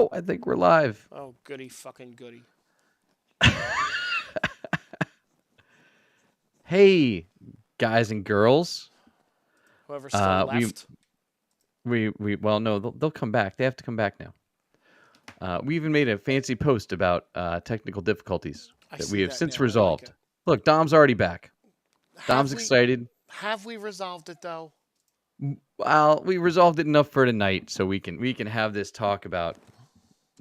Oh, I think we're live. Oh, goody fucking goody. Hey, guys and girls. Whoever's still We left. well, no, they'll come back. They have to come back now. We even made a fancy post about technical difficulties I that we see have that since now. I like resolved. it. Look, Dom's already back. Have Dom's we excited. have we resolved it though? Well, we resolved it enough for tonight, so we can have this talk about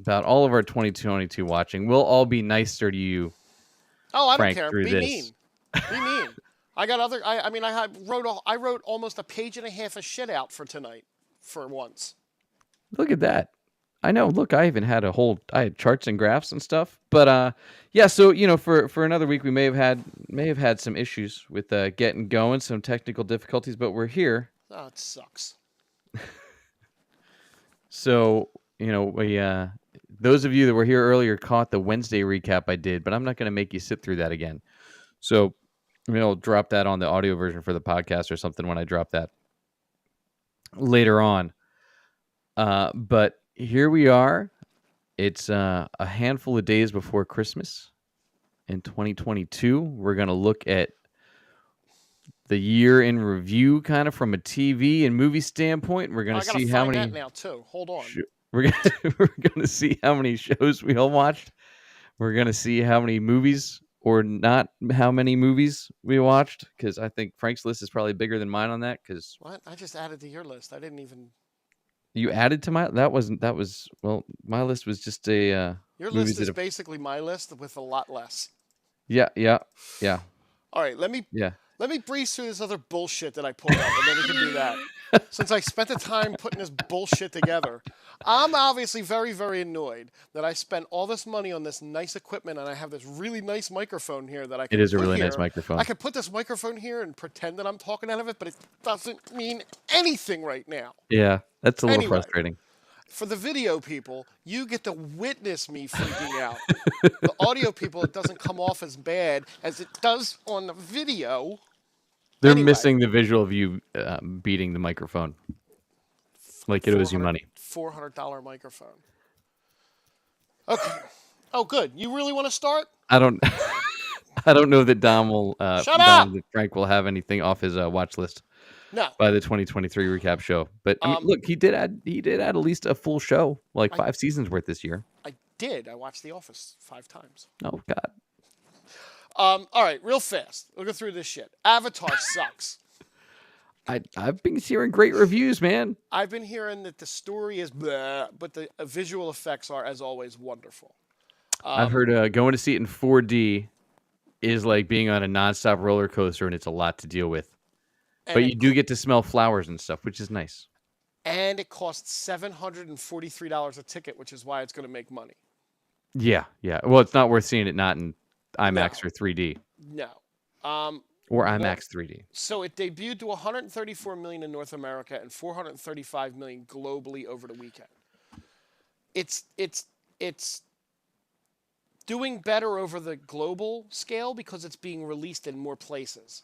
all of our 2022 watching. We'll all be nicer to you, Oh, I don't Frank, care. through Be this. mean. Be mean. I got other. I mean, I wrote almost a page and a half of shit out for tonight, for once. Look at that. I know. Look, I even had I had charts and graphs and stuff. But yeah, so for another week we may have had some issues with getting going, some technical difficulties, but we're here. Oh, it sucks. So, we those of you that were here earlier caught the Wednesday recap I did, but I'm not going to make you sit through that again. So, I'll drop that on the audio version for the podcast or something when I drop that later on. But here we are. It's a handful of days before Christmas in 2022. We're going to look at the year in review kind of from a TV and movie standpoint. We're going I to gotta see how find that many now too. Hold on. we're going to see how many shows we all watched. We're going to see how many movies or not how many movies we watched, because I think Frank's list is probably bigger than mine on that, because What? I just added to your list. I didn't even. you added to well, my list was just a Your movies list that is have, basically my list with a lot less. yeah. All right, let me Yeah. breeze through this other bullshit that I pulled up, and then we can do that. Since I spent the time putting this bullshit together, I'm obviously very, very annoyed that I spent all this money on this nice equipment, and I have this really nice microphone here that I It can is a put really nice here. I microphone. can put this microphone here and pretend that I'm talking out of it, but it doesn't mean anything right now. Yeah, that's a little Anyway, frustrating. for the video people, you get to witness me freaking out. The audio people, it doesn't come off as bad as it does on the video. They're Anyway, missing the visual of you beating the microphone like it owes you money. $400 microphone. Okay. Oh, good. You really want to start? I don't. I don't know that Shut up. that Frank will have anything off his watch list No. by the 2023 recap show. But I mean, Um, look, he did add at least a full show, like I 5 seasons worth this year. I did. I watched The Office 5 times. Oh God. All right, real fast. We'll go through this shit. Avatar sucks. I've been hearing great reviews, man. I've been hearing that the story is blah, but the visual effects are, as always, wonderful. I've heard going to see it in 4D is like being on a nonstop roller coaster, and it's a lot to deal with. And But it you do get to smell flowers and stuff, which is nice. and it costs $743 a ticket, which is why it's going to make money. Yeah, yeah. Well, it's not worth seeing it not in No, IMAX or 3D no. Um, or well, IMAX 3D. so it debuted to 134 million in North America and 435 million globally over the weekend. It's doing better over the global scale because it's being released in more places.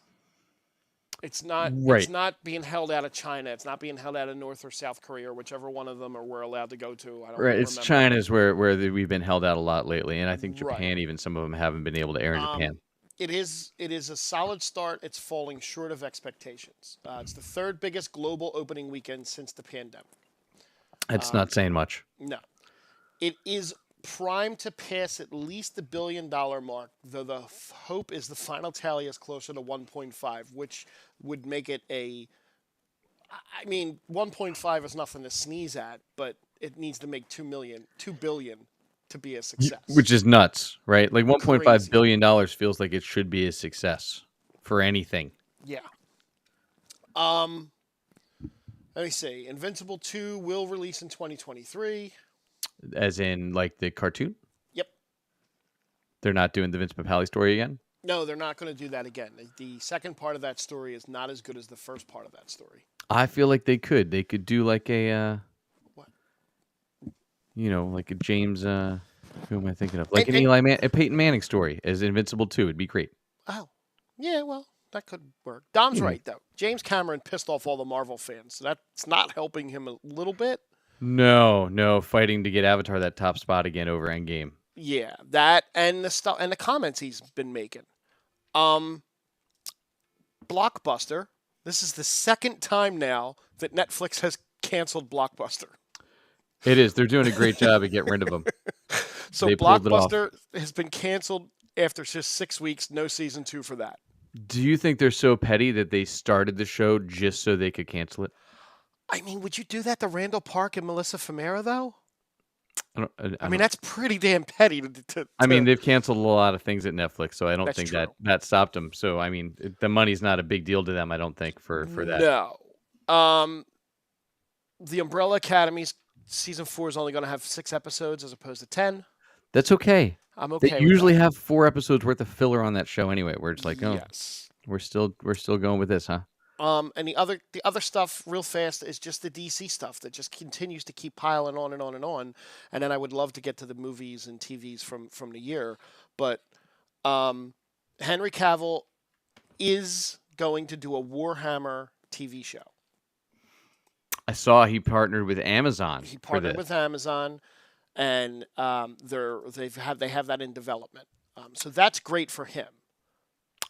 It's Right. not being held out of China. It's not being held out of North or South Korea, or whichever one of them are we're allowed to go to. I don't Right. It's remember. China's we've been held out a lot lately, and I think Right. Japan, even some of them haven't been able to air in Japan. It is a solid start. It's falling short of expectations. It's the third biggest global opening weekend since the pandemic. It's not saying much. No, it is primed to pass at least the $1 billion mark, though the hope is the final tally is closer to 1.5, which would make it I mean, 1.5 is nothing to sneeze at, but it needs to make 2 billion to be a success. Which is nuts, right? Like $1.5 Crazy. billion feels like it should be a success for anything. Yeah. Let me see. Invincible 2 will release in 2023. As in, like, the cartoon? Yep. They're not doing the Vince Papale story again? No, they're not going to do that again. The second part of that story is not as good as the first part of that story. I feel like they could. They could do like a, What? like a James, who am I thinking of? Like a Peyton Manning story as Invincible 2. It'd be great. Oh, yeah, well, that could work. Dom's right, though. James Cameron pissed off all the Marvel fans, so that's not helping him a little bit. No, fighting to get Avatar that top spot again over Endgame. Yeah, that and the stuff and the comments he's been making. Um, Blockbuster. This is the second time now that Netflix has canceled Blockbuster. It is. They're doing a great job of getting rid of them. So They pulled it off. Blockbuster has been canceled after just 6 weeks. No season 2 for that. Do you think they're so petty that they started the show just so they could cancel it? I mean, would you do that to Randall Park and Melissa Fumero though? I don't. I I mean, don't. that's pretty damn petty I mean, to they've canceled a lot of things at Netflix, so I don't That's think that true. that stopped them. So I mean, the money's not a big deal to them. I don't think for that. No. Um, the Umbrella Academy's season 4 is only going to have 6 episodes as opposed to 10. That's okay. I'm They okay with usually that. have 4 episodes worth of filler on that show anyway, where it's like, oh, Yes. we're still going with this, huh? And the other stuff, real fast, is just the DC stuff that just continues to keep piling on and on and on. And then I would love to get to the movies and TVs from the year, but um, Henry Cavill is going to do a Warhammer TV show. I saw he partnered with Amazon He for partnered this. with Amazon, and they have that in development. So that's great for him.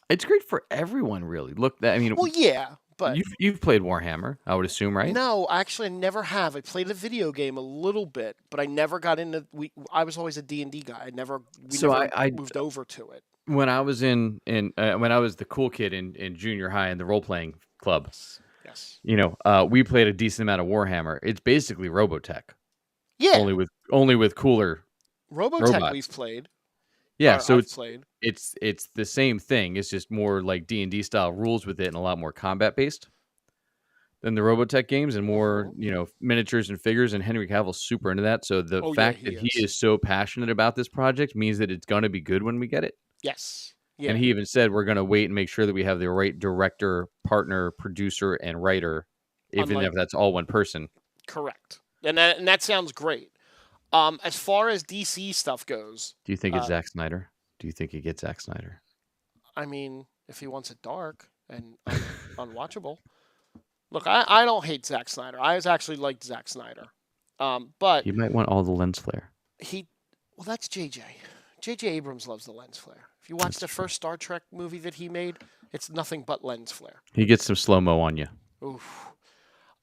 It's great for everyone, really. Look, I mean, Well, yeah, but you've played Warhammer, I would assume, right? no, actually, I never have. I played the video game a little bit, but I never got into. I was always a D&D guy. We So never I moved over to it. when I was in when I was the cool kid in junior high in the role playing club, Yes. we played a decent amount of Warhammer. It's basically Robotech, Yeah, only with cooler Robotech robots. we've played, Yeah, or so I've it's played. it's it's the same thing. It's just more like D&D style rules with it and a lot more combat based than the Robotech games and more, Hmm. miniatures and figures. And Henry Cavill's super into that. So the Oh yeah, fact he that he is. is so passionate about this project means that it's going to be good when we get it. Yes. And Yeah. he even said we're going to wait and make sure that we have the right director, partner, producer, and writer, even Unlike if that's all one person. correct, and that sounds great. As far as DC stuff goes, Do you think it's uh, Zack Snyder? Do you think it gets Zack Snyder? I mean, if he wants it dark and unwatchable. Look, I don't hate Zack Snyder. I actually liked Zack Snyder. But He might want all the lens flare. he, well, that's JJ. JJ Abrams loves the lens flare. If you watch That's the true. first Star Trek movie that he made, it's nothing but lens flare. He gets some slow mo on you. Oof.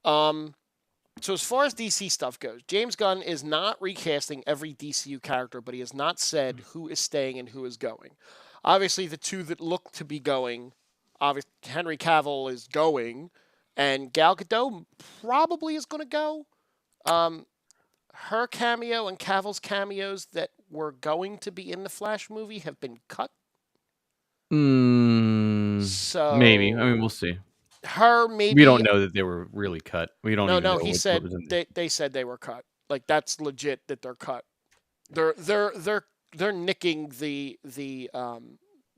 Um, so as far as DC stuff goes, James Gunn is not recasting every DCU character, but he has not said who is staying and who is going. Obviously, the two that look to be going, obviously Henry Cavill is going, and Gal Gadot probably is going to go. Um, Her cameo and Cavill's cameos that were going to be in the Flash movie have been cut. Maybe. I mean, So we'll see. her We maybe don't know that they were really cut. We don't no even no know he what said was in there. they said they were cut. Like that's legit that they're cut. They're nicking the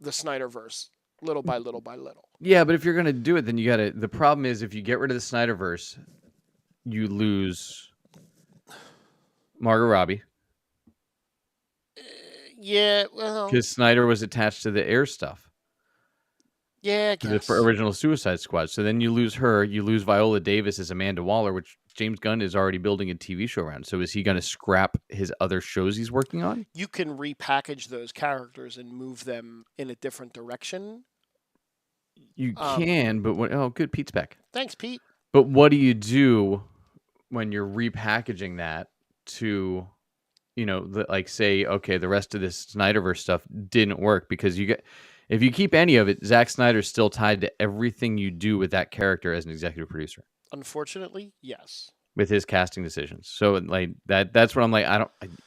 Snyderverse little by little by little. Yeah, but if you're gonna do it, then you gotta. The problem is if you get rid of the Snyderverse, you lose Margot Robbie Yeah, well, because Snyder was attached to the Air stuff, yeah, I to the guess. original Suicide Squad. So then you lose her. You lose Viola Davis as Amanda Waller, which James Gunn is already building a TV show around. So is he gonna scrap his other shows he's working on? You can repackage those characters and move them in a different direction. You Um, can, but what? Oh, good, Pete's back. Thanks, Pete. But what do you do when you're repackaging that to, like say, okay, the rest of this Snyderverse stuff didn't work because if you keep any of it, Zack Snyder's still tied to everything you do with that character as an executive producer Unfortunately, yes. with his casting decisions. So like that's what I'm like.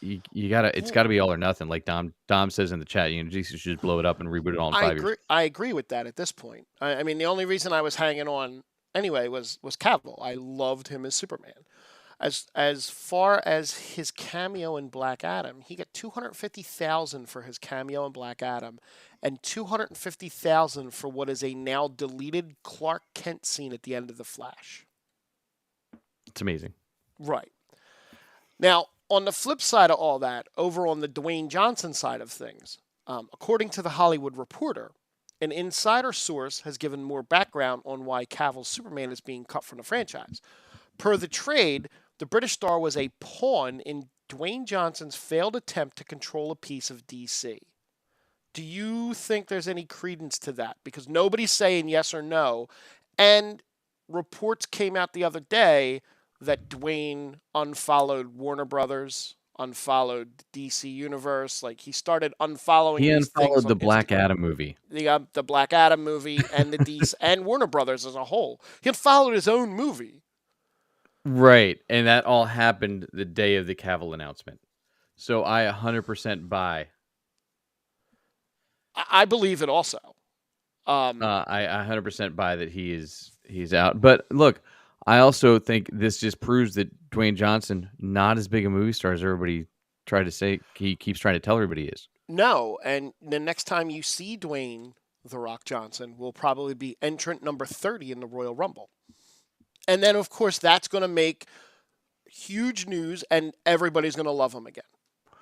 You gotta, it's Well, gotta be all or nothing. Like Dom says in the chat, Jesus should just blow it up and reboot it all in I 5 years. agree. I agree with that at this point. I mean, the only reason I was hanging on anyway was Cavill. I loved him as Superman. As far as his cameo in Black Adam, he got 250,000 for his cameo in Black Adam, and 250,000 for what is a now deleted Clark Kent scene at the end of the Flash. It's amazing. Right. Now, on the flip side of all that, over on the Dwayne Johnson side of things, according to the Hollywood Reporter, an insider source has given more background on why Cavill's Superman is being cut from the franchise. Per the trade, The British star was a pawn in Dwayne Johnson's failed attempt to control a piece of DC. Do you think there's any credence to that? Because nobody's saying yes or no. And reports came out the other day that Dwayne unfollowed Warner Brothers, unfollowed DC Universe. Like he started unfollowing He these things unfollowed on the Black Instagram. Adam movie. The Black Adam movie and the DC and Warner Brothers as a whole. He unfollowed his own movie. Right. And that all happened the day of the Cavill announcement. So I 100% buy. I believe it also. I 100% buy that he's out. But look, I also think this just proves that Dwayne Johnson not as big a movie star as everybody tried to say. He keeps trying to tell everybody he is. No, and the next time you see Dwayne The Rock Johnson will probably be entrant number 30 in the Royal Rumble. And then, of course, that's going to make huge news, and everybody's going to love him again,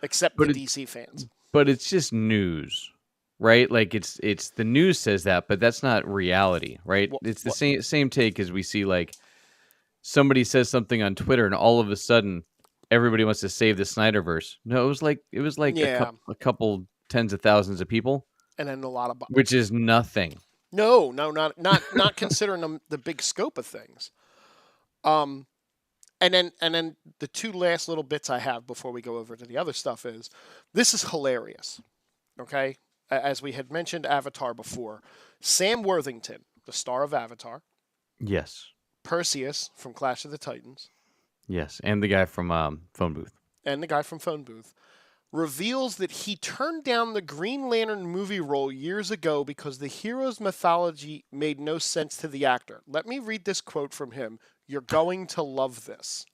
except the DC fans. But it's just news, right? Like it's the news says that, but that's not reality, right? It's the same take as we see like somebody says something on Twitter, and all of a sudden everybody wants to save the Snyderverse. No, it was like Yeah. a couple tens of thousands of people, And then a lot of which is nothing. No, not considering the big scope of things. And then the two last little bits I have before we go over to the other stuff is this is hilarious. Okay? As we had mentioned Avatar before, Sam Worthington, the star of Avatar, Yes. Perseus from Clash of the Titans, Yes, and the guy from Phone Booth. and the guy from Phone Booth, reveals that he turned down the Green Lantern movie role years ago because the hero's mythology made no sense to the actor. Let me read this quote from him. You're going to love this.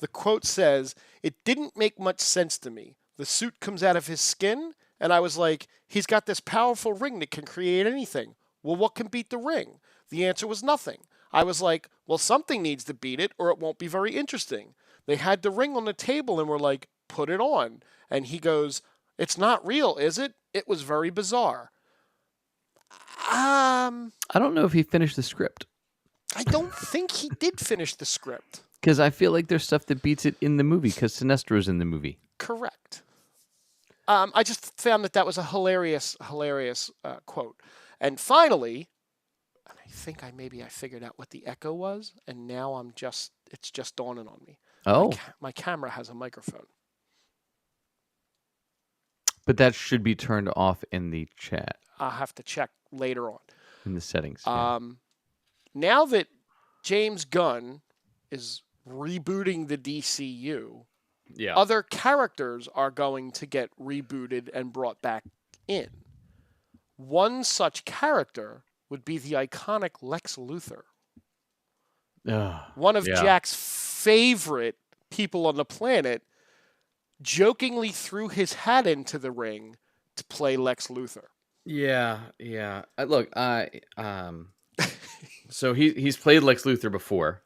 The quote says, "It didn't make much sense to me. The suit comes out of his skin, and I was like, he's got this powerful ring that can create anything. Well, what can beat the ring? The answer was nothing. I was like, well, something needs to beat it or it won't be very interesting. They had the ring on the table and were like, put it on. And he goes, it's not real, is it? It was very bizarre." I don't know if he finished the script. I don't think he did finish the script. Because I feel like there's stuff that beats it in the movie because Sinestro's in the movie. Correct. I just found that was a hilarious quote. And finally, I think I figured out what the echo was, and now it's just dawning on me. Oh. My camera has a microphone. But that should be turned off in the chat. I'll have to check later on. In the settings. Yeah. Now that James Gunn is rebooting the DCU, Yeah. other characters are going to get rebooted and brought back in. One such character would be the iconic Lex Luthor. One of Jack's favorite people on the planet jokingly threw his hat into the ring to play Lex Luthor. Yeah. Look, so he's played Lex Luthor before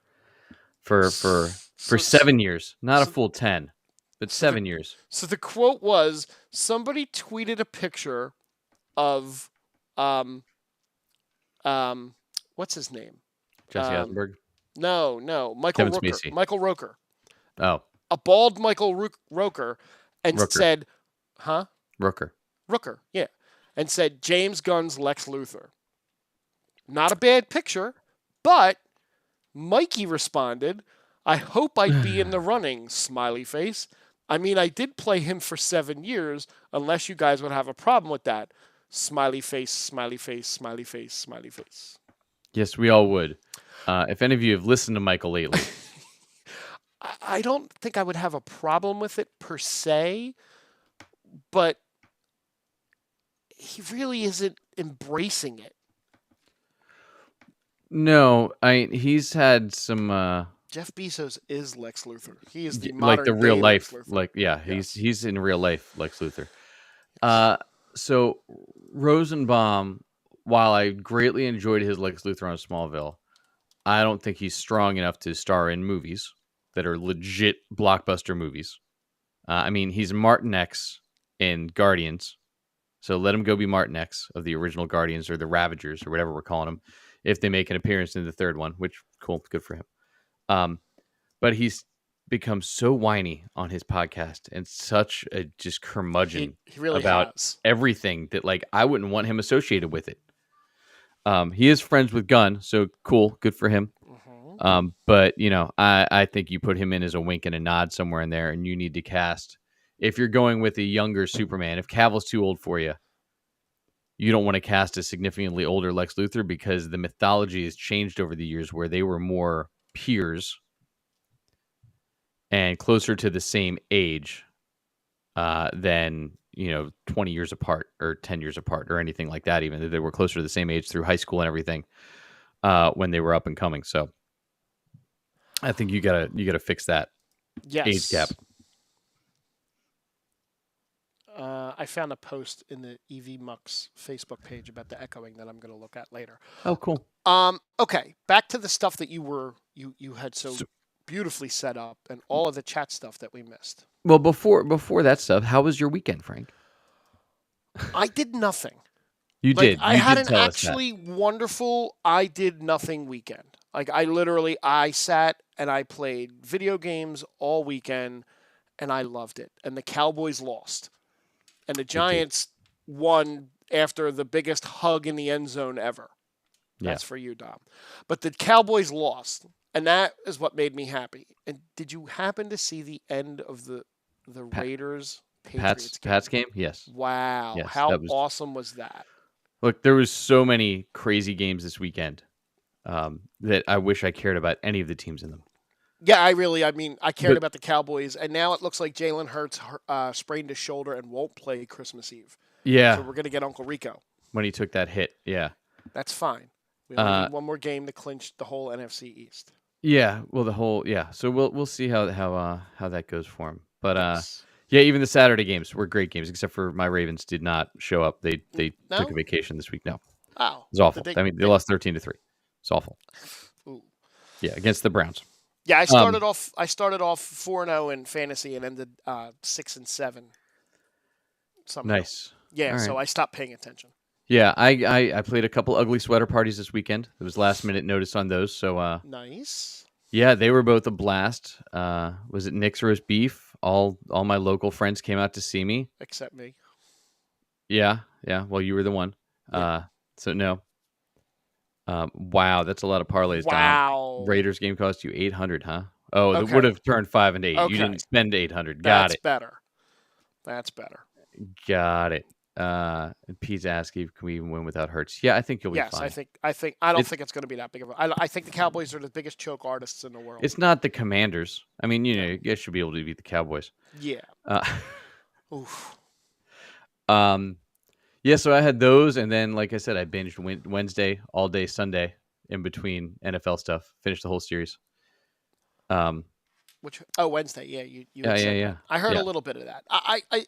for 7 years, not a full 10, but 7 years. So the quote was, somebody tweeted a picture of what's his name? Jesse Eisenberg? No, Michael Kevin Rooker. Spacey. Michael Rooker. Oh. A bald Michael Rooker, and said, Rooker, yeah. And said, James Gunn's Lex Luthor. Not a bad picture, but Mikey responded, I hope I'd be in the running, smiley face. I mean, I did play him for 7 years, unless you guys would have a problem with that. Smiley face, smiley face, smiley face, smiley face. Yes, we all would. If any of you have listened to Michael lately. I don't think I would have a problem with it per se, but he really isn't embracing it. No, he's had some Jeff Bezos is Lex Luthor. He is the like the real life, Lex Luthor. like he's in real life Lex Luthor. So Rosenbaum, while I greatly enjoyed his Lex Luthor on Smallville, I don't think he's strong enough to star in movies that are legit blockbuster movies. I mean, he's Martin X in Guardians, so let him go be Martin X of the original Guardians or the Ravagers or whatever we're calling them, if they make an appearance in the third one, which cool, good for him. But he's become so whiny on his podcast and such a just curmudgeon He really about has. everything that like I wouldn't want him associated with it. He is friends with Gunn, so cool, good for him. Hmm. But I think you put him in as a wink and a nod somewhere in there, and you need to cast if you're going with a younger Superman. If Cavill's too old for you, you don't want to cast a significantly older Lex Luthor because the mythology has changed over the years, where they were more peers and closer to the same age than 20 years apart or 10 years apart or anything like that. Even they were closer to the same age through high school and everything when they were up and coming. So I think you gotta fix that age gap. Yes. I found a post in the EV Mucks Facebook page about the echoing that I'm going to look at later. Oh, cool. Okay, back to the stuff that you had so So- beautifully set up, and all of the chat stuff that we missed. Well, before that stuff, how was your weekend, Frank? I did nothing. You Like did. I You had did an tell us that. actually wonderful I did nothing weekend. Like I sat and I played video games all weekend and I loved it. And the Cowboys lost. And the did. Giants won after the biggest hug in the end zone ever. Yeah. That's for you, Dom. But the Cowboys lost, and that is what made me happy. And did you happen to see the end of the Raiders Patriots game? Pat's game? Yes. Wow, Yes, how that was awesome was that? Look, there was so many crazy games this weekend that I wish I cared about any of the teams in them. Yeah, I mean, I cared But about the Cowboys, and now it looks like Jalen Hurts sprained his shoulder and won't play Christmas Eve. yeah, So we're gonna get Uncle Rico. when he took that hit, yeah. That's fine. We only Uh, need one more game to clinch the whole NFC East. yeah, well the whole So we'll see how that goes for him. But Yes. yeah, even the Saturday games were great games, except for my Ravens did not show up. They took a No? vacation this week. No. It Oh, was awful. did I mean, they lost 13-3. It's awful. Ooh. Yeah, against the Browns. Yeah, I started off 4-0 in fantasy and ended 6-7 somehow. Nice. Yeah, All so right. I stopped paying attention. Yeah, I played a couple ugly sweater parties this weekend. It was last minute notice on those, so Nice. yeah, they were both a blast. Was it Nick's roast beef? All my local friends came out to see me. Except me. Yeah. Well, you were the one. Yeah. So no. Wow, that's a lot of parlays, Dom. Wow. Raiders game cost you 800, huh? Oh, it Okay. would have turned 5 and 8. Okay. You didn't spend 800. Got That's better. That's better. it. Got it. And Pete's asking, can we even win without Hurts? Yeah, I think you'll be Yes, fine. I don't It's- think it's going to be that big of a. I think the Cowboys are the biggest choke artists in the world. It's not the Commanders. I mean, you guys should be able to beat the Cowboys. Yeah. Uh, Oof. Yeah, so I had those, and then, like I said, I binged Wednesday all day, Sunday in between NFL stuff. Finished the whole series. Wednesday? Yeah, you had said yeah. that. I heard Yeah. a little bit of that.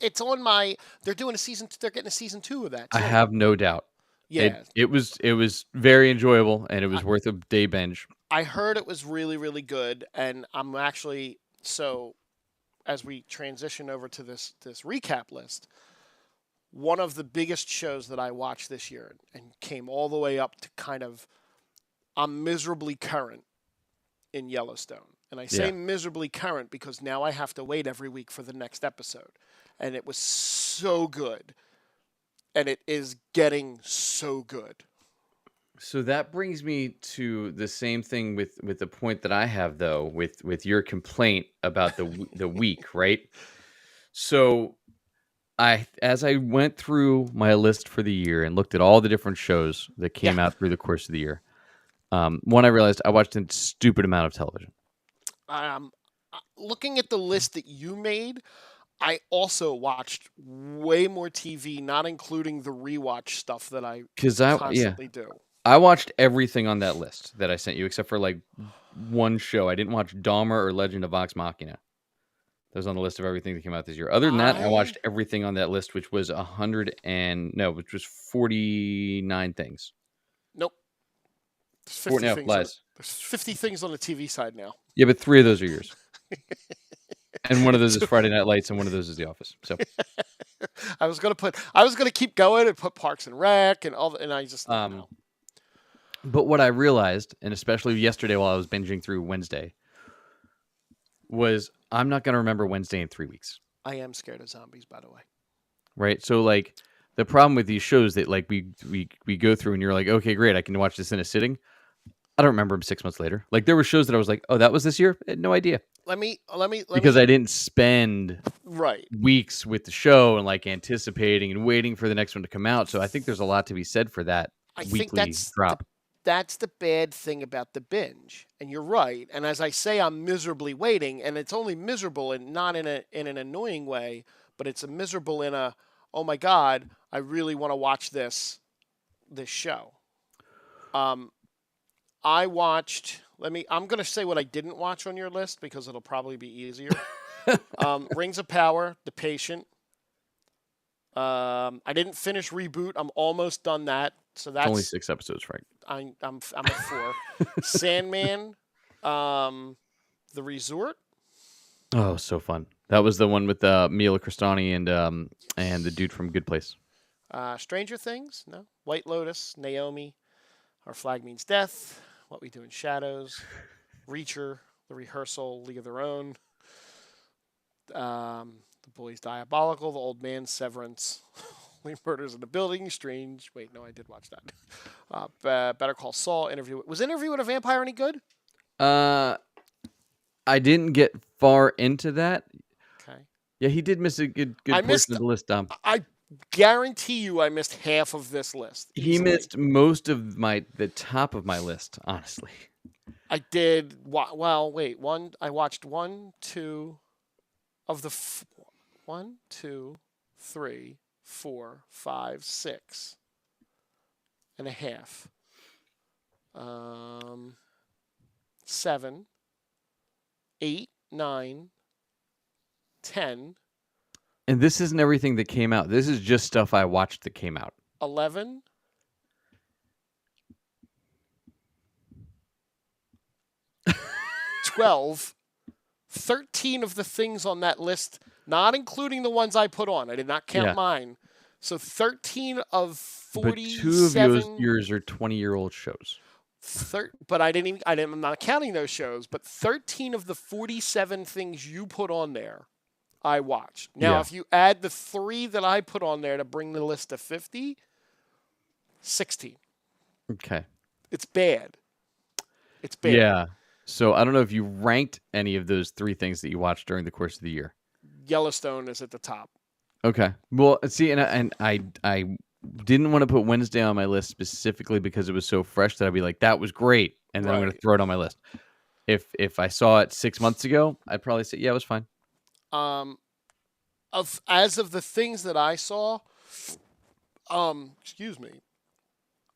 It's on my. They're doing a season. They're getting a season 2 of that. Too. I have no doubt. Yeah, It was very enjoyable, and it was worth a day binge. I heard it was really really good, and I'm actually so. As we transition over to this recap list, one of the biggest shows that I watched this year and came all the way up to kind of, I'm miserably current in Yellowstone. And I say Yeah. miserably current because now I have to wait every week for the next episode. And it was so good. And it is getting so good. So that brings me to the same thing with the point that I have though with your complaint about the week, right? So as I went through my list for the year and looked at all the different shows that came out through the course of the year, one I realized I watched a stupid amount of television. Looking at the list that you made, I also watched way more TV, not including the rewatch stuff that I constantly do. I watched everything on that list that I sent you, except for like one show. I didn't watch Dahmer or Legend of Vox Machina. That was on the list of everything that came out this year. Other than that, I watched everything on that list, which was 49 things. Nope. There's 50 things lies. There's 50 things on the TV side now. Yeah, but 3 of those are yours. And one of those is Friday Night Lights, and one of those is The Office. So I was gonna keep going and put Parks and Rec and all, and I just no. But what I realized, and especially yesterday while I was binging through Wednesday, was I'm not going to remember Wednesday in 3 weeks. I am scared of zombies, by the way. Right? So like the problem with these shows that like we go through and you're like, okay, great, I can watch this in a sitting. I don't remember them 6 months later. Like there were shows that I was like, oh, that was this year. I had no idea Let me because I didn't spend right. weeks with the show and like anticipating and waiting for the next one to come out. So I think there's a lot to be said for that I think weekly drop. that's the bad thing about the binge. And you're right. And as I say, I'm miserably waiting, and it's only miserable and not in an annoying way, but it's a miserable in a, oh my God, I really want to watch this show. I watched. I'm gonna say what I didn't watch on your list because it'll probably be easier. Rings of Power, The Patient. I didn't finish Reboot. I'm almost done that. So It's only that's 6 episodes, Frank. I'm at 4. Sandman, The Resort, Oh, so fun. That was the one with Mila Cristani and the dude from Good Place. Stranger Things, no. White Lotus, Naomi, Our Flag Means Death, What We Do in Shadows, Reacher, The Rehearsal, League of Their Own, The Boys Diabolical, The Old Man, Severance, Only Murders in the Building, Strange. Wait, no, I did watch that. Better Call Saul, Interview. Was Interview with a Vampire any good? I didn't get far into that. Okay. Yeah, he did miss a good portion of the list, Dom. I guarantee you I missed half of this list. He Easily. missed most of the top of my list, honestly. I did. Well, wait. I watched 1, 2 of the 1, 2, 3, 4, 5, 6 and a half. 7, 8, 9, 10. And this isn't everything that came out. This is just stuff I watched that came out. 11. 12. 13 of the things on that list, not including the ones I put on. I did not count mine. So 13 of 47. But 2 of yours are 20-year-old shows. But I'm not counting those shows, but 13 of the 47 things you put on there, I watched. Now, if you add the 3 that I put on there to bring the list to 50, 16. Okay. It's bad. It's bad. Yeah. So I don't know if you ranked any of those 3 things that you watched during the course of the year. Yellowstone is at the top. Okay. Well, see, and I didn't want to put Wednesday on my list specifically because it was so fresh that I'd be like, that was great, and then I'm going to throw it on my list. If I saw it 6 months ago, I'd probably say, yeah, it was fine. As of the things that I saw, excuse me,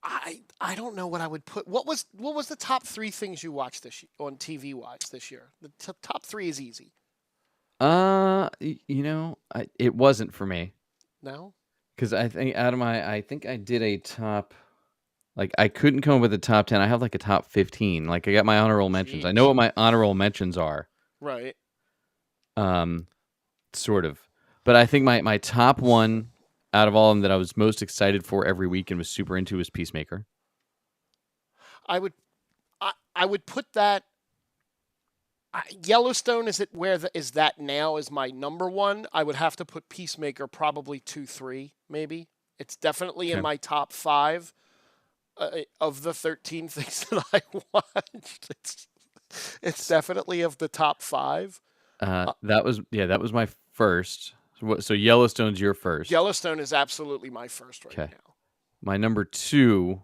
I don't know what I would put. What was the top 3 things you watched this on TV wise this year? The top 3 is easy. It wasn't for me. No, because I think I think I did a top. Like I couldn't come up with a top 10. I have like a top 15. Like I got my honorable mentions. I know what my honorable mentions are. Right. Sort of. But I think my top one out of all of them that I was most excited for every week and was super into was Peacemaker. I would put that. Yellowstone is that now is my number 1. I would have to put Peacemaker probably 2, 3 maybe. It's definitely in my top 5 of the 13 things that I watched. It's definitely of the top 5. That was my first. So Yellowstone's your first. Yellowstone is absolutely my first right now. My number 2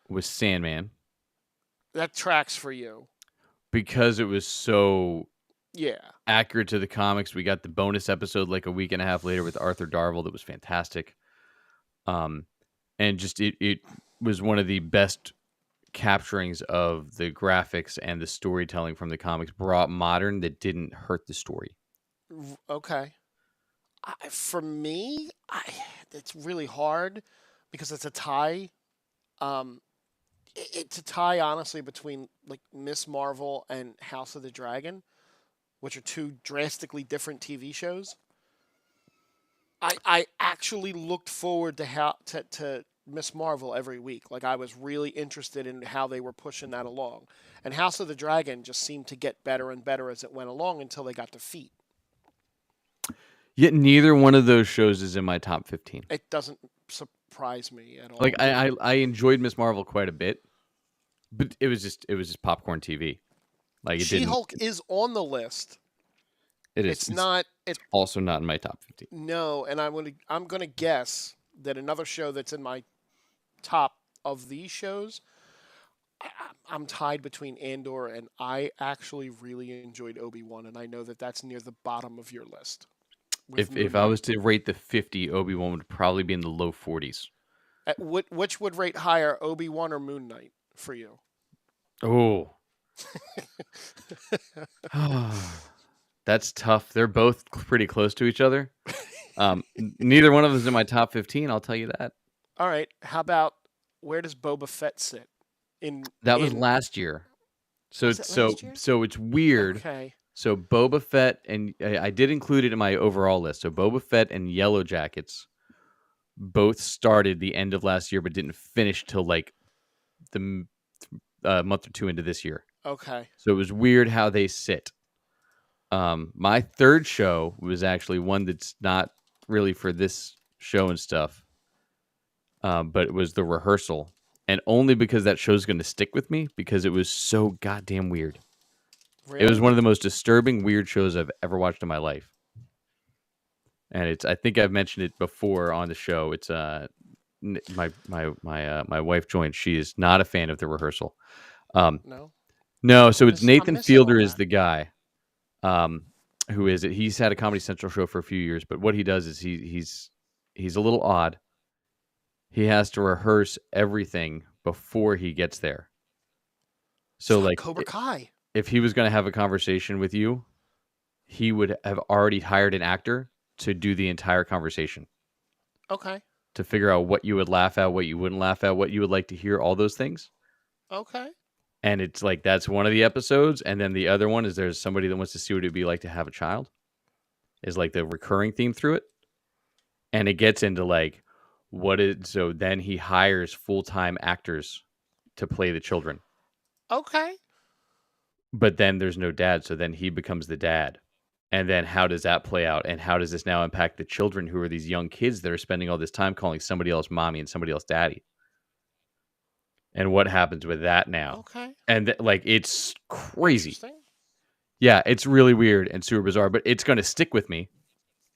was Sandman. That tracks for you. Because it was so Yeah. accurate to the comics. We got the bonus episode like a week and a half later with Arthur Darvill that was fantastic. And just it was one of the best capturings of the graphics and the storytelling from the comics brought modern that didn't hurt the story. Okay. For me, it's really hard because it's a tie. It's a tie, honestly, between like Miss Marvel and House of the Dragon, which are 2 drastically different TV shows. I actually looked forward to Miss Marvel every week. Like I was really interested in how they were pushing that along. And House of the Dragon just seemed to get better and better as it went along until they got to Feet. Yet neither one of those shows is in my top 15. It doesn't surprise me at Like all. I enjoyed Miss Marvel quite a bit, but it was just popcorn TV. Like it didn't. She-Hulk is on the list. It is. It's It's not it also not in my top 15. no, and I'm gonna guess that another show that's in my top of these shows, I'm tied between Andor and I actually really enjoyed Obi-Wan, and I know that that's near the bottom of your list with If Moon I Knight. was to rate the 50, Obi-Wan would probably be in the low 40s. Which would rate higher, Obi-Wan or Moon Knight for you? Oh. That's tough. They're both pretty close to each other. Neither one of them is in my top 15, I'll tell you that. All right, how about where does Boba Fett sit That was in last year. So was it's it last year? so it's weird. Okay. So Boba Fett, and I did include it in my overall list. So Boba Fett and Yellow Jackets both started the end of last year, but didn't finish till like the month or two into this year. Okay. So it was weird how they sit. My third show was actually one that's not really for this show and stuff, but it was The Rehearsal, and only because that show's going to stick with me because it was so goddamn weird. It was Really? one of the most disturbing, weird shows I've ever watched in my life. And I think I've mentioned it before on the show. It's my wife joined. She is not a fan of The Rehearsal. No. No, so it's I'm Nathan missing all Fielder is that. the guy. Who is it? He's had a Comedy Central show for a few years, but what he does is he's a little odd. He has to rehearse everything before he gets there. So It's like like Cobra Kai. if he was going to have a conversation with you, he would have already hired an actor to do the entire conversation Okay. to figure out what you would laugh at, what you wouldn't laugh at, what you would like to hear, all those things. Okay. And it's like that's one of the episodes, and then the other one is there's somebody that wants to see what it'd be like to have a child. Is like the recurring theme through it, and it gets into like what is so then he hires full-time actors to play the children, Okay. but then there's no dad, so then he becomes the dad. And then how does that play out, and how does this now impact the children who are these young kids that are spending all this time calling somebody else mommy and somebody else daddy, and what happens with that now? Okay. And like it's crazy. Interesting. Yeah, it's really weird and super bizarre, but it's going to stick with me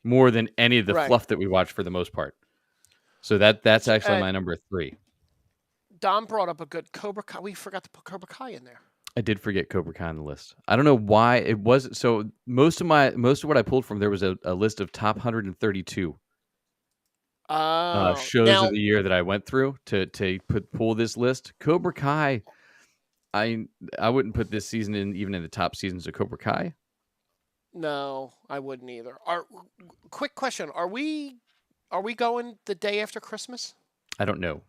more than any of the Right. fluff that we watch for the most part. So that's actually And my number 3. Dom brought up a good Cobra Kai. We forgot to put Cobra Kai in there. I did forget Cobra Kai on the list. I don't know why it wasn't. So most of what I pulled from there was a list of top 132 Oh, shows of now the year that I went through to pull this list. Cobra Kai, I wouldn't put this season even in the top seasons of Cobra Kai. no, I wouldn't either. Quick question: Are we going the day after Christmas? I don't know.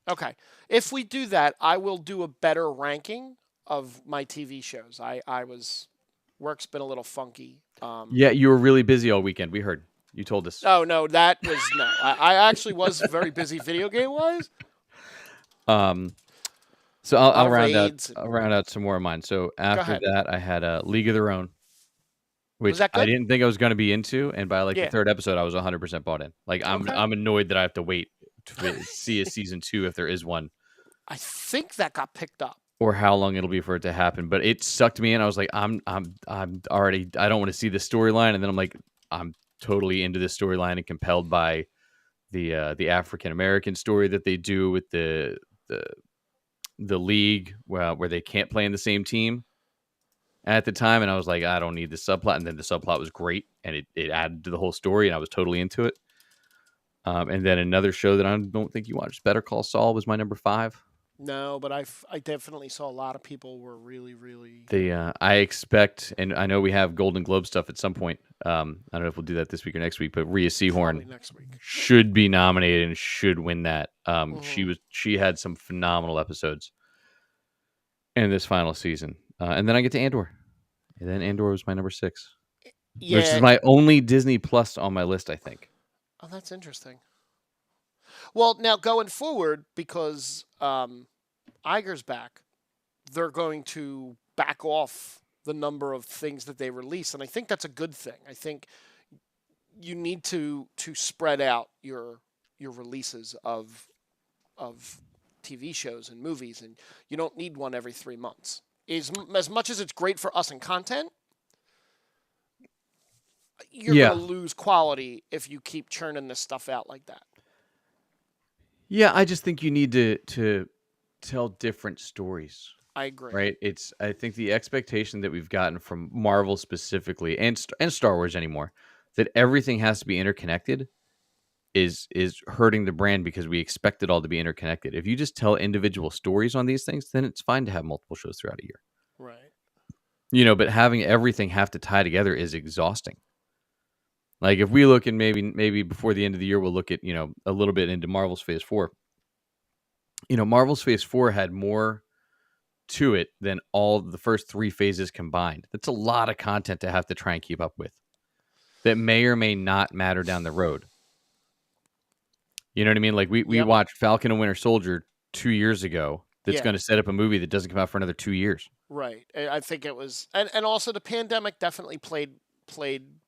Okay. If we do that, I will do a better ranking of my TV shows. I was work's been a little funky. Yeah, you were really busy all weekend. We heard. You told us. Oh no, that was no. I actually was very busy video game wise. So I'll round out Raids. some more of mine. So Go after ahead. that, I had a League of Their Own, Was which that I good? didn't think I was going to be into, and by like the Yeah. third episode, I was 100% bought in. Like Okay. I'm annoyed that I have to wait to see a season 2 if there is one, I think that got picked up. or how long it'll be for it to happen. But it sucked me in. I was like, I'm already. I don't want to see the storyline, and then I'm like, I'm totally into this storyline and compelled by the African American story that they do with the league where they can't play in the same team at the time, and I was like, I don't need the subplot. And then the subplot was great, and it added to the whole story, and I was totally into it. And then another show that I don't think you watched, Better Call Saul, was my number 5. No, but I definitely saw a lot of people were really. I expect, and I know we have Golden Globe stuff at some point. I don't know if we'll do that this week or next week, but Rhea Probably Seehorn next week. should be nominated and should win that. Mhm. She had some phenomenal episodes in this final season. And then I get to Andor. And then Andor was my number 6, which is Yeah. my only Disney Plus on my list, I think. Oh, that's interesting. Well, now going forward, because Iger's back, they're going to back off the number of things that they release, and I think that's a good thing. I think you need to spread out your releases of TV shows and movies, and you don't need one every 3 months. As much as it's great for us in content, you're going to Yeah. lose quality if you keep churning this stuff out like that. Yeah, I just think you need to tell different stories, I agree. right? I think the expectation that we've gotten from Marvel specifically and Star Wars anymore, that everything has to be interconnected is hurting the brand because we expect it all to be interconnected. If you just tell individual stories on these things, then it's fine to have multiple shows throughout a year. Right. But having everything have to tie together is exhausting. Like if we look and maybe before the end of the year we'll look at, a little bit into Marvel's Phase 4. Marvel's Phase 4 had more to it than all the first 3 phases combined. That's a lot of content to have to try and keep up with. That may or may not matter down the road. You know what I mean? Like we Yep. watched Falcon and Winter Soldier 2 years ago. That's Yeah. going to set up a movie that doesn't come out for another 2 years. Right. I think it was, and also the pandemic definitely played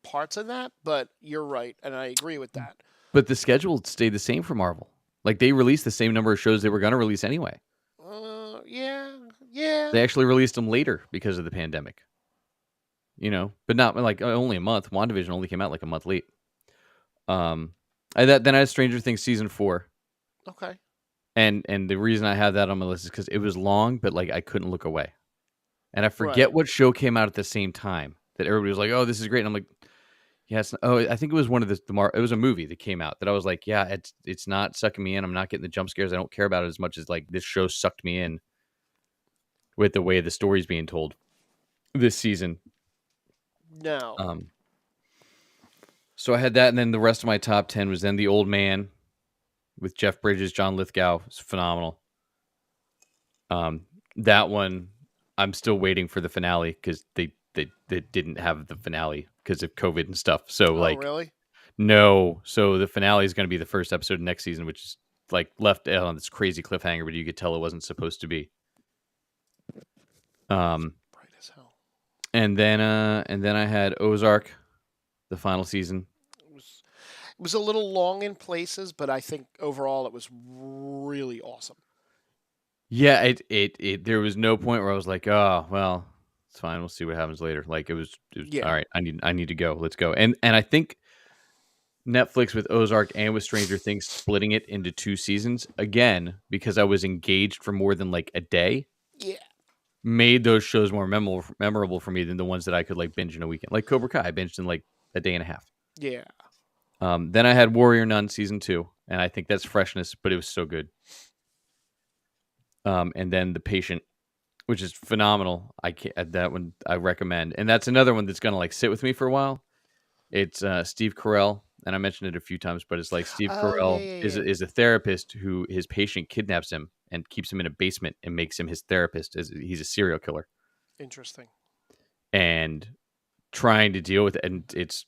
parts in that. But you're right, and I agree with that. But the schedule stayed the same for Marvel. Like they released the same number of shows they were going to release anyway. Yeah, yeah. They actually released them later because of the pandemic. But not like only a month. WandaVision only came out like a month late. Then I had Stranger Things season 4. Okay. And the reason I have that on my list is because it was long, but like I couldn't look away. And I forget Right. what show came out at the same time that everybody was like, "Oh, this is great." And I'm like, "Yes." Oh, I think it was one of it was a movie that came out that I was like, "Yeah, it's not sucking me in. I'm not getting the jump scares. I don't care about it as much as like this show sucked me in with the way the story's being told this season." No. Um, so I had that, and then the rest of my top 10 was then The Old Man with Jeff Bridges, John Lithgow. It's phenomenal. That one, I'm still waiting for the finale because they didn't have the finale because of COVID and stuff. So Oh, like, really? no. So the finale is going to be the first episode of next season, which is like left out on this crazy cliffhanger, but you could tell it wasn't supposed to be. Bright as hell. And then I had Ozark, the final season. It was a little long in places, but I think overall it was really awesome. Yeah, it there was no point where I was like, oh well, it's fine. We'll see what happens later. Like it was Yeah. all right. I need to go. Let's go. And I think Netflix with Ozark and with Stranger Things splitting it into 2 seasons again because I was engaged for more than like a day Yeah. made those shows more memorable for me than the ones that I could like binge in a weekend. Like Cobra Kai, I binged in like a day and a half. Yeah. Then I had Warrior Nun season 2, and I think that's freshness, but it was so good. And then The Patient, which is phenomenal. That one I recommend, and that's another one that's gonna like sit with me for a while. It's Steve Carell, and I mentioned it a few times, but it's like Steve Oh, yeah, Carell yeah, is yeah. is a therapist who his patient kidnaps him and keeps him in a basement and makes him his therapist as he's a serial killer Interesting. and trying to deal with it. And it's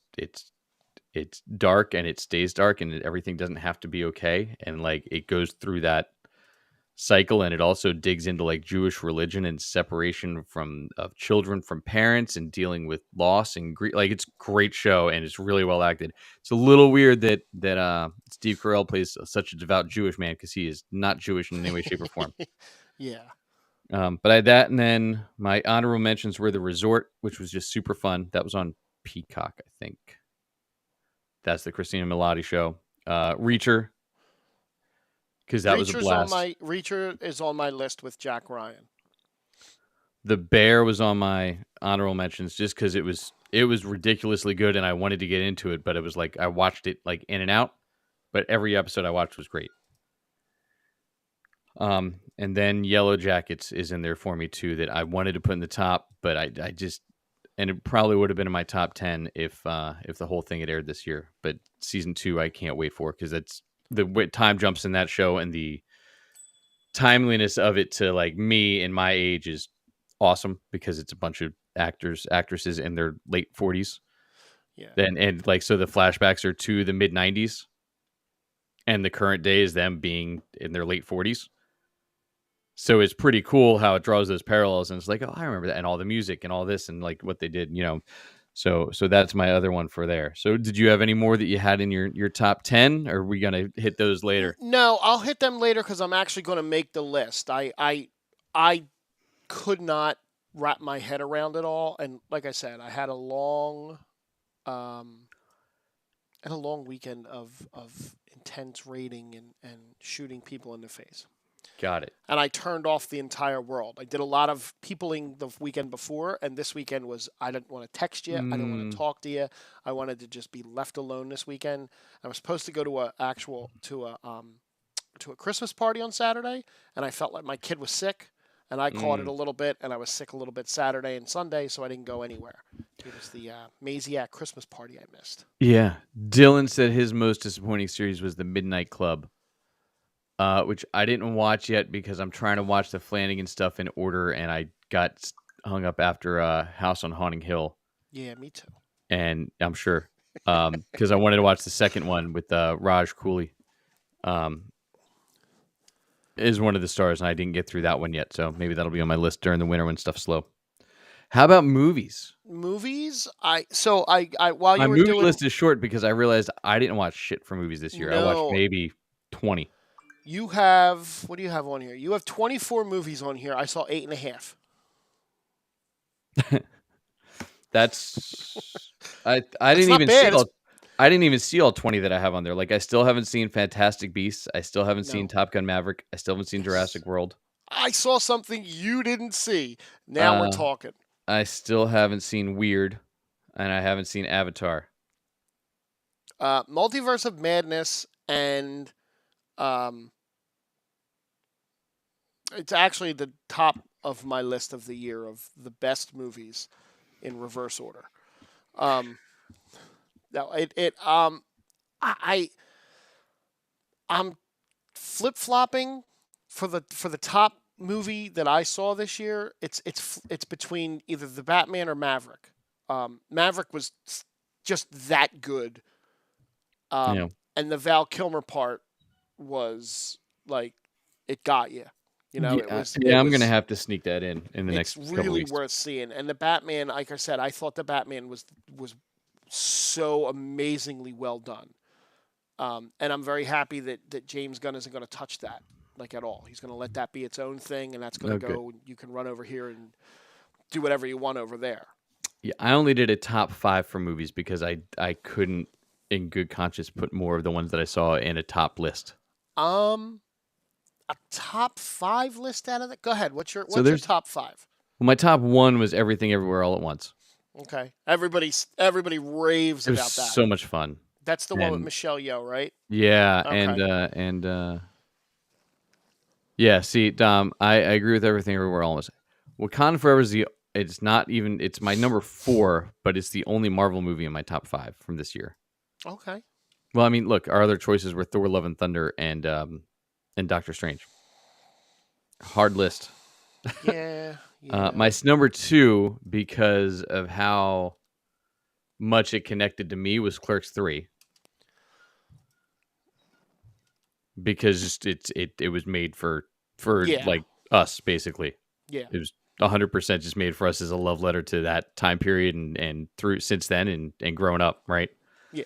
dark and it stays dark and everything doesn't have to be okay. And like it goes through that cycle, and it also digs into like Jewish religion and separation of children from parents and dealing with loss and grief. Like it's a great show and it's really well acted. It's a little weird that Steve Carell plays such a devout Jewish man because he is not Jewish in any way, shape, or form. Yeah. But I had that, and then my honorable mentions were The Resort, which was just super fun. That was on Peacock, I think. That's the Christina Milioti show. Reacher, because that was a blast. Reacher is on my list with Jack Ryan. The Bear was on my honorable mentions just because it was ridiculously good, and I wanted to get into it, but it was like I watched it like in and out, but every episode I watched was great. And then Yellow Jackets is in there for me too that I wanted to put in the top, but I just and it probably would have been in my top 10 if the whole thing had aired this year. But season 2 I can't wait for because that's the time jumps in that show and the timeliness of it to like me and my age is awesome because it's a bunch of actresses in their late 40s. Yeah. And like so the flashbacks are to the mid 90s and the current day is them being in their late 40s. So it's pretty cool how it draws those parallels, and it's like, oh, I remember that, and all the music and all this, and like what they did, So that's my other one for there. So did you have any more that you had in your top 10, or are we gonna hit those later? No, I'll hit them later because I'm actually going to make the list. I could not wrap my head around it all, and like I said, I had um, a long weekend of intense raiding and shooting people in the face. Got it. And I turned off the entire world. I did a lot of peopling the weekend before, and this weekend was I didn't want to text you, I didn't want to Mm, talk to you. I wanted to just be left alone this weekend. I was supposed to go to a Christmas party on Saturday, and I felt like my kid was sick, and I caught it mm. a little bit, and I was sick a little bit Saturday and Sunday, so I didn't go anywhere. It was the Maziac Christmas party I missed. Yeah. Dylan said his most disappointing series was The Midnight Club, which I didn't watch yet because I'm trying to watch the Flanagan stuff in order, and I got hung up after House on Haunting Hill, Yeah, me too. and I'm sure because I wanted to watch the second one with Raj Cooley. Um, is one of the stars, and I didn't get through that one yet, so maybe that'll be on my list during the winter when stuff's slow. How about movies? Movies, I while My you were movie doing list is short because I realized I didn't watch shit for movies this year. I watched no, maybe 20. you have what do you have on here? You have 24 movies on here. I saw 8.5. That's I That's didn't not even see bad. It's all I didn't even see all 20 that I have on there. Like I still haven't seen Fantastic Beasts. I still haven't seen no. Top Gun Maverick. I still haven't seen Yes. Jurassic World. I saw something you didn't see. Now we're Uh talking. I still haven't seen Weird, and I haven't seen Avatar. Multiverse of Madness, and um, it's actually the top of my list of the year of the best movies in reverse order. Um, now I I'm flip flopping for the top movie that I saw this year. It's between either the Batman or Maverick. Maverick was just that good, You know, and the Val Kilmer part was like it got you. You know, yeah, it yeah, I'm gonna was have to sneak that in the it's next couple really weeks. worth seeing. And the Batman, like I said, I thought the Batman was so amazingly well done. And I'm very happy that James Gunn isn't going to touch that like at all. He's going to let that be its own thing, and that's going Oh, to good. go. You can run over here and do whatever you want over there. Yeah, I only did a top 5 for movies because I couldn't, in good conscience, put more of the ones that I saw in a top list. Um, a top five list out of that. Go ahead. So What's your there's top five? well, my top one was Everything Everywhere All at Once. Okay, everybody raves It was about that. so much fun, That's the one with and Michelle Yeoh, right? yeah, Okay. and yeah. See, Dom, I agree with Everything Everywhere All at Once. Wakanda Forever is the. It's not even. It's my number 4, but it's the only Marvel movie in my top 5 from this year. Okay. Well, I mean, look, our other choices were Thor: Love and Thunder and Doctor Strange. Hard list. Yeah. My Yeah. number 2, because of how much it connected to me, was Clerks 3, because it was made for Yeah. like us basically. Yeah. It was 100% just made for us as a love letter to that time period and through since then and growing up, right? Yeah.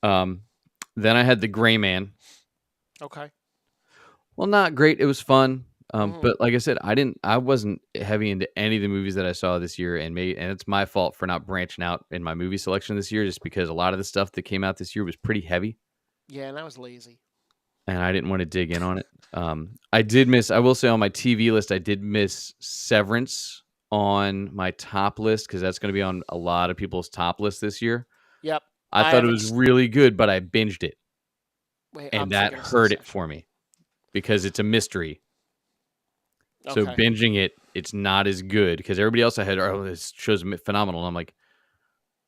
Um, then I had The Gray Man. Okay. Well, not great. It was fun. Hmm. But like I said, I wasn't heavy into any of the movies that I saw this year, and it's my fault for not branching out in my movie selection this year, just because a lot of the stuff that came out this year was pretty heavy, Yeah, and I was lazy. and I didn't want to dig in on it. I will say on my TV list, I did miss Severance on my top list because that's going to be on a lot of people's top list this year. Yep. I I thought it haven't. was really good, but I binged it, Wait, I'm and that thinking of hurt it Succession. for me because it's a mystery. So Okay. binging it, it's not as good because everybody else I had, oh, this show's phenomenal. And I'm like,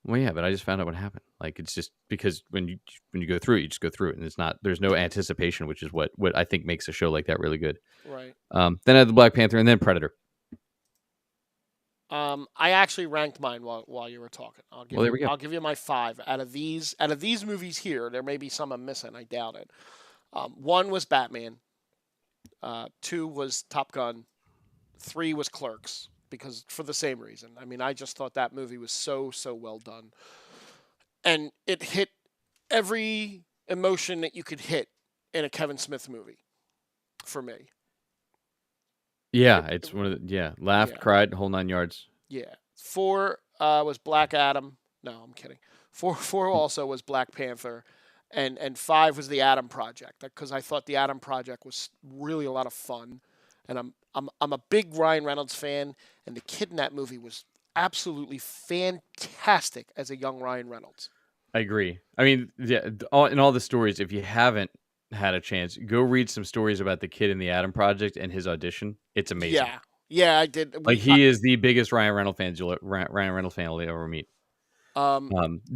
well, yeah, but I just found out what happened. Like, it's just because when you go through it, you just go through it, and it's not there's no anticipation, which is what I think makes a show like that really good. Right. Then I had the Black Panther, and then Predator. I actually ranked mine while you were talking. Well, there we go. I'll give you my five out of these movies here. There may be some I'm missing. I doubt it. One was Batman. Two was Top Gun. Three was Clerks because for the same reason. I mean, I just thought that movie was so well done, and it hit every emotion that you could hit in a Kevin Smith movie for me. Yeah, It it's one of the laughed, yeah, cried, whole 9 yards. yeah. Four was Black Adam. No, I'm kidding. Four also was Black Panther, and five was the Adam Project because I thought the Adam Project was really a lot of fun, and I'm a big Ryan Reynolds fan, and the kid in that movie was absolutely fantastic as a young Ryan Reynolds. I agree. I mean, yeah, in all the stories, if you haven't had a chance, go read some stories about the kid in the Adam Project and his audition. It's amazing. Yeah, yeah, I did. Like he is the biggest Ryan Reynolds fan you'll ever meet. Um,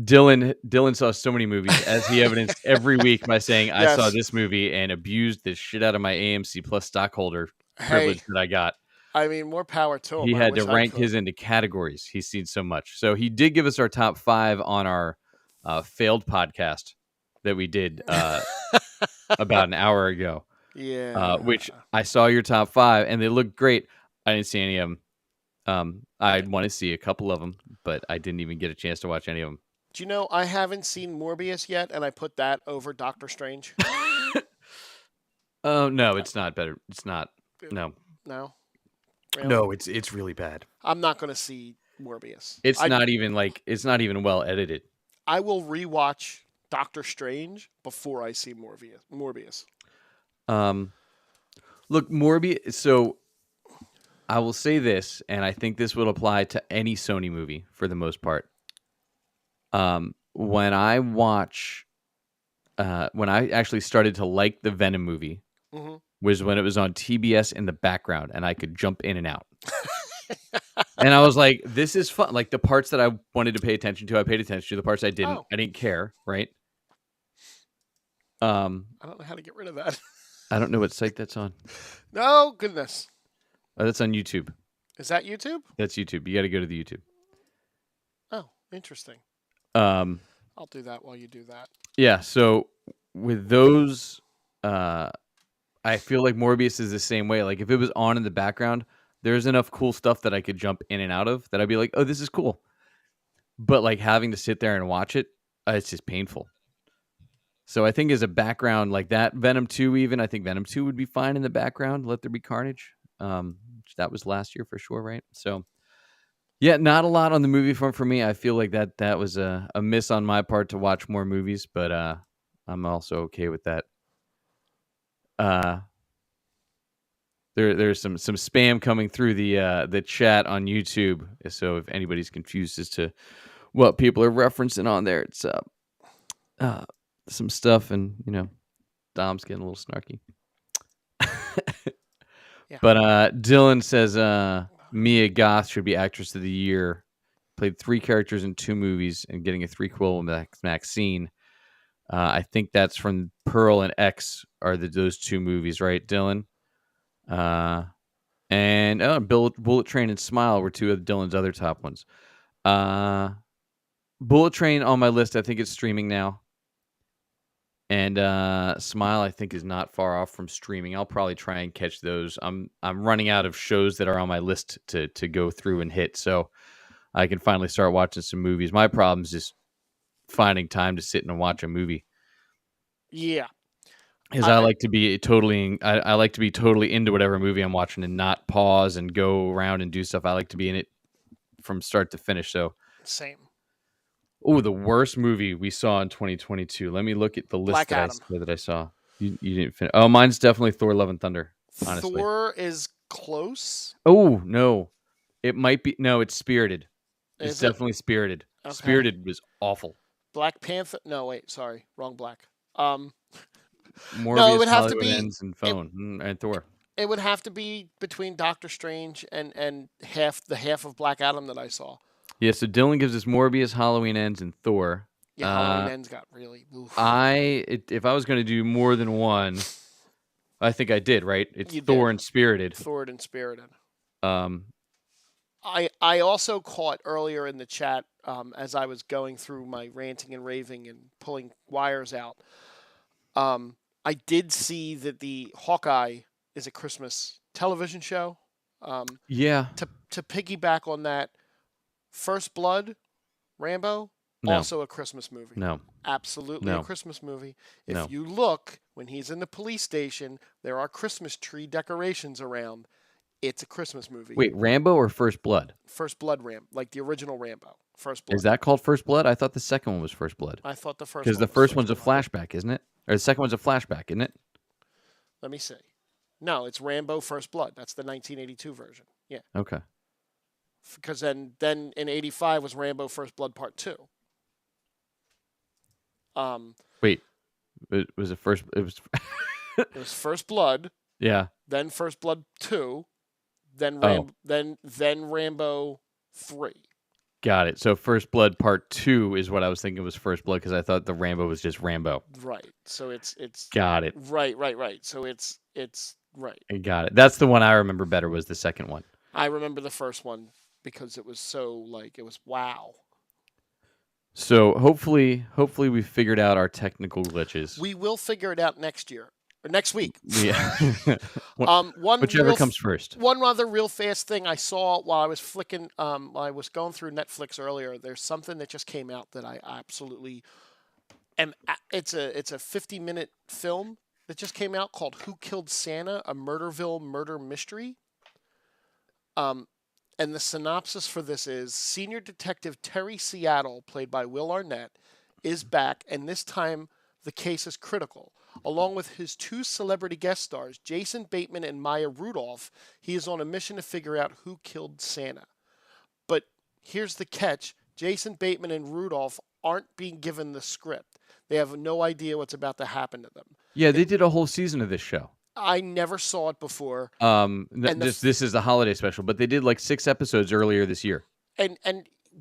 Dylan saw so many movies, as he evidenced every week by saying, "I saw yes. this movie and abused the shit out of my AMC Plus stockholder privilege Hey, that I got." I mean, more power to him. He I had to wish I rank could. his into categories. He's seen so much. So he did give us our top 5 on our failed podcast that we did about an hour ago. Yeah. Which I saw your top 5 and they look great. I didn't see any of them. I Yeah. want to see a couple of them, but I didn't even get a chance to watch any of them. Do you know I haven't seen Morbius yet, and I put that over Doctor Strange? Oh no, Uh, it's not better. It's not. No, No, really. no, it's really bad. I'm not going to see Morbius. It's not even like it's not even well edited. I will rewatch Doctor Strange before I see Morbius. Um, look, Morbius. So I will say this, and I think this would apply to any Sony movie for the most part. When I watch, when I actually started to like the Venom movie, Hmm. was when it was on TBS in the background, and I could jump in and out. And I was like, "This is fun." Like the parts that I wanted to pay attention to, I paid attention to. The parts Oh, I didn't care. Right? Um, I don't know how to get rid of that. I don't know what site that's on. No, goodness. That's on YouTube. Is that YouTube? That's YouTube. You got to go to the YouTube. Oh, interesting. Um, I'll do that while you do that. yeah. So with those, uh, I feel like Morbius is the same way. Like if it was on in the background, there's enough cool stuff that I could jump in and out of that I'd be like, "Oh, this is cool." But like having to sit there and watch it, it's just painful. So I think as a background like that, Venom 2 even, I think Venom 2 would be fine in the background. Let There Be Carnage. That was last year for sure, right? So yeah, not a lot on the movie front for me. I feel like that was a miss on my part to watch more movies, but I'm also okay with that. Uh, there's some spam coming through the chat on YouTube. So if anybody's confused as to what people are referencing on there, it's uh some stuff, and Dom's getting a little snarky. Yeah. But Dylan says Mia Goth should be actress of the year. Played 3 characters in 2 movies and getting a 3 with Maxine. I think that's from Pearl and X are those 2 movies, right, Dylan? And Bullet Train and Smile were 2 of Dylan's other top ones. Bullet Train on my list, I think it's streaming now. And Smile, I think, is not far off from streaming. I'll probably try and catch those. I'm running out of shows that are on my list to go through and hit, so I can finally start watching some movies. My problem is just finding time to sit and watch a movie. Yeah. Because I I like to be totally into whatever movie I'm watching and not pause and go around and do stuff. I like to be in it from start to finish. So, same. the worst movie we saw in 2022. Let me look at the list Black Adam. that I saw. You didn't finish. Oh, mine's definitely Thor: Love and Thunder. Honestly. Thor is close. Oh no, it might be. No, it's Spirited. It's Is it? definitely Spirited. Okay. Spirited was awful. Black Panther. No, wait. Sorry. Wrong black. Um, no, it Morbius, would have to Hollywood be. Ends, and It, Phone, and Thor. it would have to be between Doctor Strange and half of Black Adam that I saw. Yeah, so Dylan gives us Morbius, Halloween Ends, and Thor. Yeah, Halloween Ends got really. Oof. If I was going to do more than one, I think I did. Right? It's You Thor did. and Spirited. Thor and Spirited. Um, I also caught earlier in the chat as I was going through my ranting and raving and pulling wires out. I did see that the Hawkeye is a Christmas television show. Yeah. To piggyback on that, First Blood, Rambo, No. also a Christmas movie. No. Absolutely a No. Christmas movie. If No. you look, when he's in the police station, there are Christmas tree decorations around. It's a Christmas movie. Wait, Rambo or First Blood? First Blood like the original Rambo. First Is Blood. that called First Blood? I thought the second one was First Blood. I thought the first Because the one was first one's First a Blood. flashback, isn't it? Or the second one's a flashback, isn't it? Let me see. No, it's Rambo First Blood. That's the 1982 version. Yeah. Okay. Because then in 85 was Rambo First Blood Part 2. Wait, it was the first. It was. It was First Blood, Yeah. then First Blood 2, then Oh. then Rambo 3. Got it. So First Blood Part 2 is what I was thinking was First Blood because I thought the Rambo was just Rambo. Right. So it's Got it. right. So it's right. I got it. That's the one I remember better was the second one. I remember the first one because it was so like it was wow. So hopefully we figured out our technical glitches. We will figure it out next year or next week. Yeah. Whichever comes first. One other real fast thing I saw while I was flicking, while I was going through Netflix earlier. There's something that just came out that I absolutely am. It's a 50-minute film that just came out called "Who Killed Santa: A Murderville Murder Mystery." And the synopsis for this is Senior Detective Terry Seattle, played by Will Arnett, is back, and this time the case is critical. Along with his two celebrity guest stars, Jason Bateman and Maya Rudolph, he is on a mission to figure out who killed Santa. But here's the catch. Jason Bateman and Rudolph aren't being given the script. They have no idea what's about to happen to them. Yeah, they did a whole season of this show. I never saw it before. This is the holiday special, but they did like 6 episodes earlier this year. And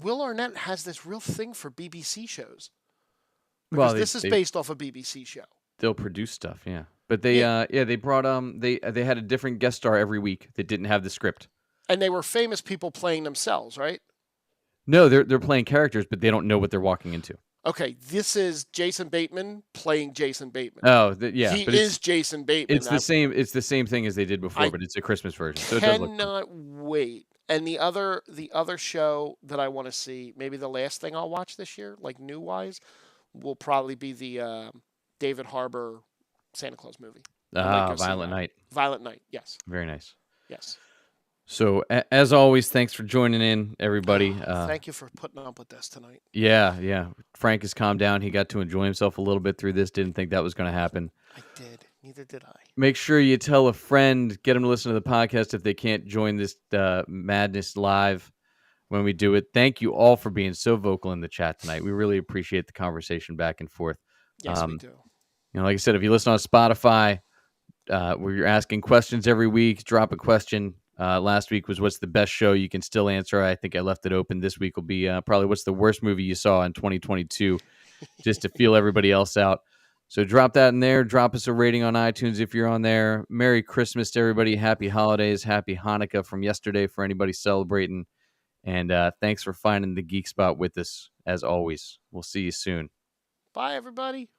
Will Arnett has this real thing for BBC shows. Because this is based off a BBC show. They'll produce stuff, yeah. But they brought they had a different guest star every week that didn't have the script. And they were famous people playing themselves, right? No, they're playing characters, but they don't know what they're walking into. Okay, this is Jason Bateman playing Jason Bateman. Oh, yeah. He is Jason Bateman. It's the same. It's the same thing as they did before, but it's a Christmas version. So it does look cannot wait. And the other show that I want to see, maybe the last thing I'll watch this year, like new wise, will probably be the David Harbour Santa Claus movie. Violent Night. Violent Night. Yes. Very nice. Yes. So as always, thanks for joining in, everybody. Thank you for putting up with this tonight. Yeah. Frank has calmed down. He got to enjoy himself a little bit through this. Didn't think that was going to happen. I did. Neither did I. Make sure you tell a friend, get them to listen to the podcast if they can't join this madness live when we do it. Thank you all for being so vocal in the chat tonight. We really appreciate the conversation back and forth. Yes, we do. You know, like I said, if you listen on Spotify, where you're asking questions every week, drop a question. Last week was what's the best show? You can still answer. I think I left it open. This week will be probably what's the worst movie you saw in 2022, just to feel everybody else out. So drop that in there. Drop us a rating on iTunes if you're on there. Merry Christmas to everybody. Happy holidays. Happy Hanukkah from yesterday for anybody celebrating. And thanks for finding the Geek Spot with us, as always. We'll see you soon. Bye, everybody.